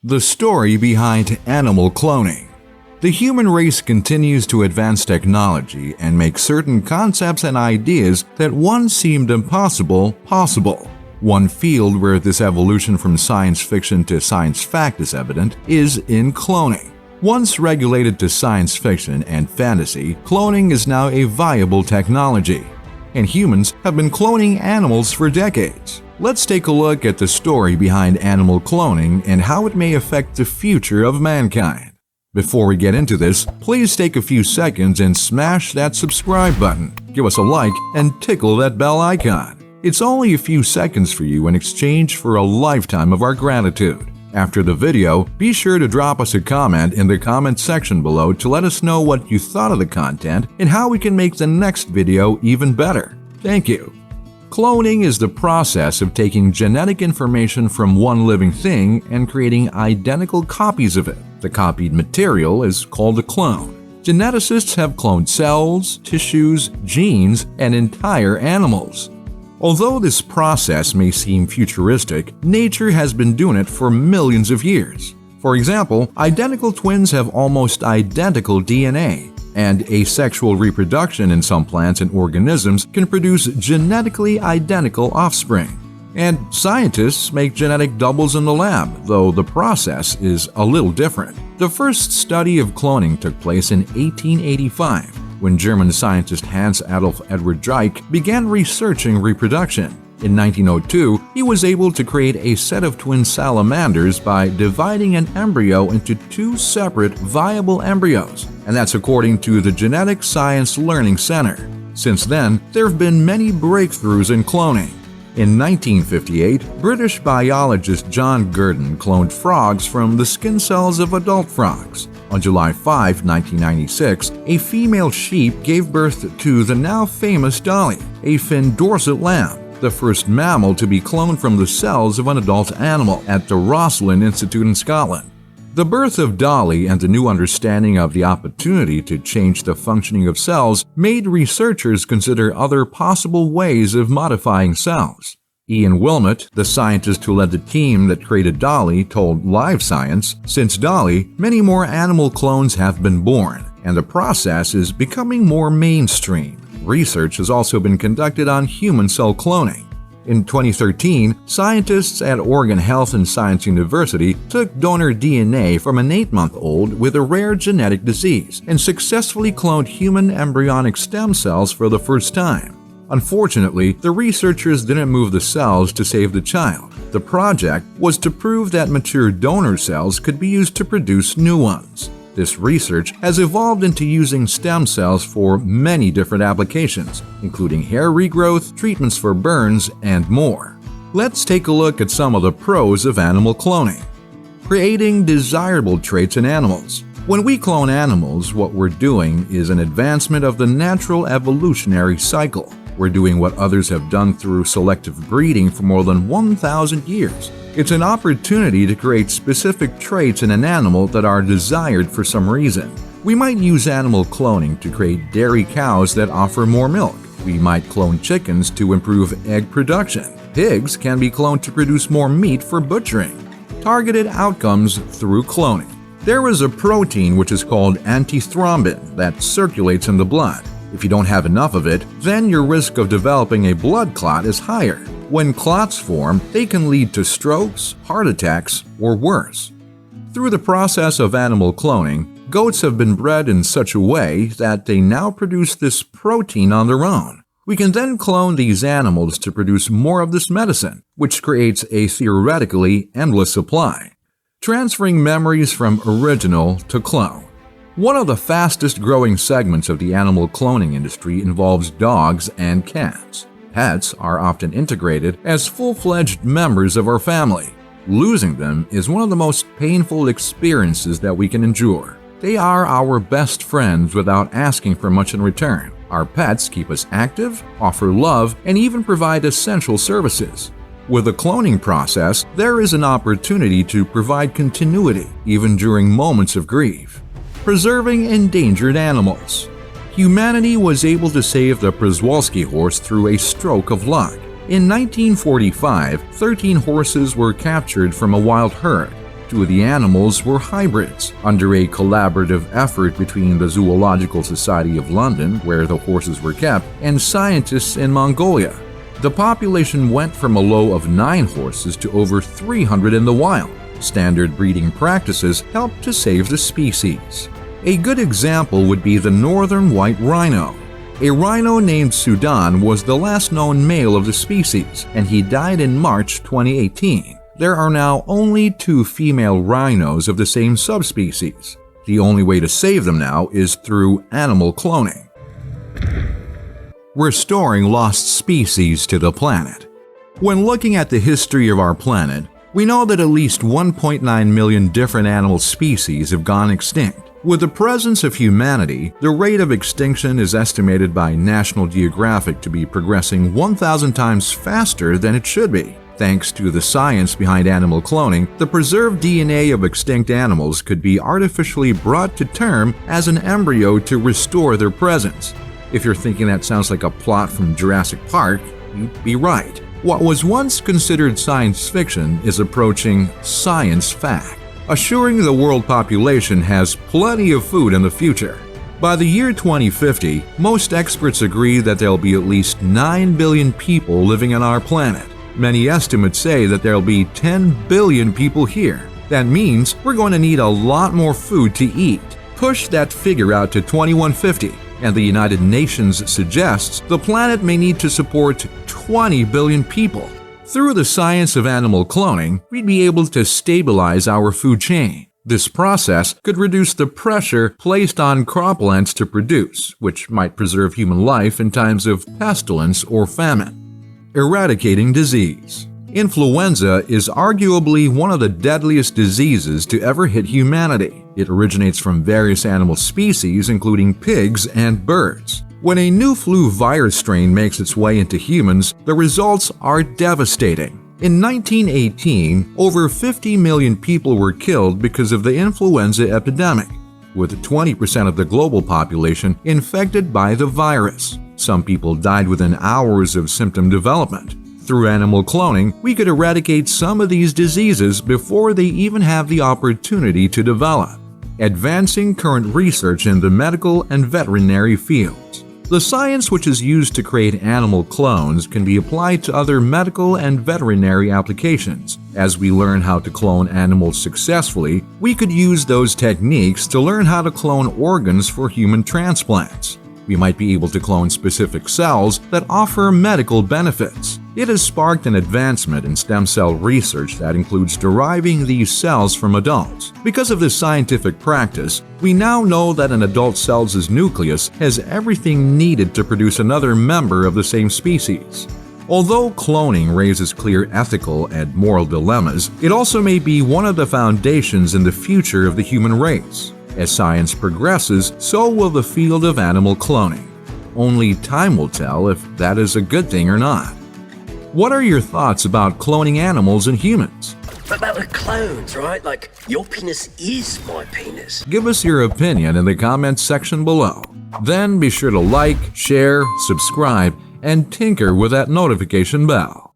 The story behind animal cloning. The human race continues to advance technology and make certain concepts and ideas that once seemed impossible possible. One field where this evolution from science fiction to science fact is evident is in cloning. Once regulated to science fiction and fantasy, cloning is now a viable technology. And humans have been cloning animals for decades. Let's take a look at the story behind animal cloning and how it may affect the future of mankind. Before we get into this, please take a few seconds and smash that subscribe button, give us a like, and tickle that bell icon. It's only a few seconds for you in exchange for a lifetime of our gratitude. After the video, be sure to drop us a comment in the comment section below to let us know what you thought of the content and how we can make the next video even better. Thank you. Cloning is the process of taking genetic information from one living thing and creating identical copies of it. The copied material is called a clone. Geneticists have cloned cells, tissues, genes, and entire animals. Although this process may seem futuristic, nature has been doing it for millions of years. For example, identical twins have almost identical DNA, and asexual reproduction in some plants and organisms can produce genetically identical offspring. And scientists make genetic doubles in the lab, though the process is a little different. The first study of cloning took place in 1885, when German scientist Hans Adolf Edward Geik began researching reproduction. In 1902, he was able to create a set of twin salamanders by dividing an embryo into two separate viable embryos, and that's according to the Genetic Science Learning Center. Since then, there have been many breakthroughs in cloning. In 1958, British biologist John Gurdon cloned frogs from the skin cells of adult frogs. On July 5, 1996, a female sheep gave birth to the now famous Dolly, a fin dorsate lamb, the first mammal to be cloned from the cells of an adult animal at the Roslin Institute in Scotland. The birth of Dolly and the new understanding of the opportunity to change the functioning of cells made researchers consider other possible ways of modifying cells. Ian Wilmot, the scientist who led the team that created Dolly, told Live Science, "Since Dolly, many more animal clones have been born, and the process is becoming more mainstream. Research has also been conducted on human cell cloning." In 2013, scientists at Oregon Health and Science University took donor DNA from an 8-month-old with a rare genetic disease and successfully cloned human embryonic stem cells for the first time. Unfortunately, the researchers didn't move the cells to save the child. The project was to prove that mature donor cells could be used to produce new ones. This research has evolved into using stem cells for many different applications, including hair regrowth, treatments for burns, and more. Let's take a look at some of the pros of animal cloning. Creating desirable traits in animals. When we clone animals, what we're doing is an advancement of the natural evolutionary cycle. We're doing what others have done through selective breeding for more than 1,000 years. It's an opportunity to create specific traits in an animal that are desired for some reason. We might use animal cloning to create dairy cows that offer more milk. We might clone chickens to improve egg production. Pigs can be cloned to produce more meat for butchering. Targeted outcomes through cloning. There is a protein which is called antithrombin that circulates in the blood. If you don't have enough of it, then your risk of developing a blood clot is higher. When clots form, they can lead to strokes, heart attacks, or worse. Through the process of animal cloning, goats have been bred in such a way that they now produce this protein on their own. We can then clone these animals to produce more of this medicine, which creates a theoretically endless supply. Transferring memories from original to clone. One of the fastest growing segments of the animal cloning industry involves dogs and cats. Pets are often integrated as full-fledged members of our family. Losing them is one of the most painful experiences that we can endure. They are our best friends without asking for much in return. Our pets keep us active, offer love, and even provide essential services. With the cloning process, there is an opportunity to provide continuity even during moments of grief. Preserving endangered animals. Humanity was able to save the Przewalski horse through a stroke of luck. In 1945, 13 horses were captured from a wild herd. Two of the animals were hybrids, under a collaborative effort between the Zoological Society of London, where the horses were kept, and scientists in Mongolia. The population went from a low of 9 horses to over 300 in the wild. Standard breeding practices helped to save the species. A good example would be the northern white rhino. A rhino named Sudan was the last known male of the species, and he died in March 2018. There are now only 2 female rhinos of the same subspecies. The only way to save them now is through animal cloning. Restoring lost species to the planet. When looking at the history of our planet, we know that at least 1.9 million different animal species have gone extinct. With the presence of humanity, the rate of extinction is estimated by National Geographic to be progressing 1,000 times faster than it should be. Thanks to the science behind animal cloning, the preserved DNA of extinct animals could be artificially brought to term as an embryo to restore their presence. If you're thinking that sounds like a plot from Jurassic Park, you'd be right. What was once considered science fiction is approaching science fact, assuring the world population has plenty of food in the future. By the year 2050, most experts agree that there'll be at least 9 billion people living on our planet. Many estimates say that there'll be 10 billion people here. That means we're going to need a lot more food to eat. Push that figure out to 2150, and the United Nations suggests the planet may need to support 20 billion people. Through the science of animal cloning, we'd be able to stabilize our food chain. This process could reduce the pressure placed on croplands to produce, which might preserve human life in times of pestilence or famine. Eradicating disease. Influenza is arguably one of the deadliest diseases to ever hit humanity. It originates from various animal species, including pigs and birds. When a new flu virus strain makes its way into humans, the results are devastating. In 1918, over 50 million people were killed because of the influenza epidemic, with 20% of the global population infected by the virus. Some people died within hours of symptom development. Through animal cloning, we could eradicate some of these diseases before they even have the opportunity to develop. Advancing current research in the medical and veterinary fields. The science which is used to create animal clones can be applied to other medical and veterinary applications. As we learn how to clone animals successfully, we could use those techniques to learn how to clone organs for human transplants. We might be able to clone specific cells that offer medical benefits. It has sparked an advancement in stem cell research that includes deriving these cells from adults. Because of this scientific practice, we now know that an adult cell's nucleus has everything needed to produce another member of the same species. Although cloning raises clear ethical and moral dilemmas, it also may be one of the foundations in the future of the human race. As science progresses, so will the field of animal cloning. Only time will tell if that is a good thing or not. What are your thoughts about cloning animals and humans? But about the clones, right? Like, your penis is my penis. Give us your opinion in the comments section below. Then be sure to like, share, subscribe, and tinker with that notification bell.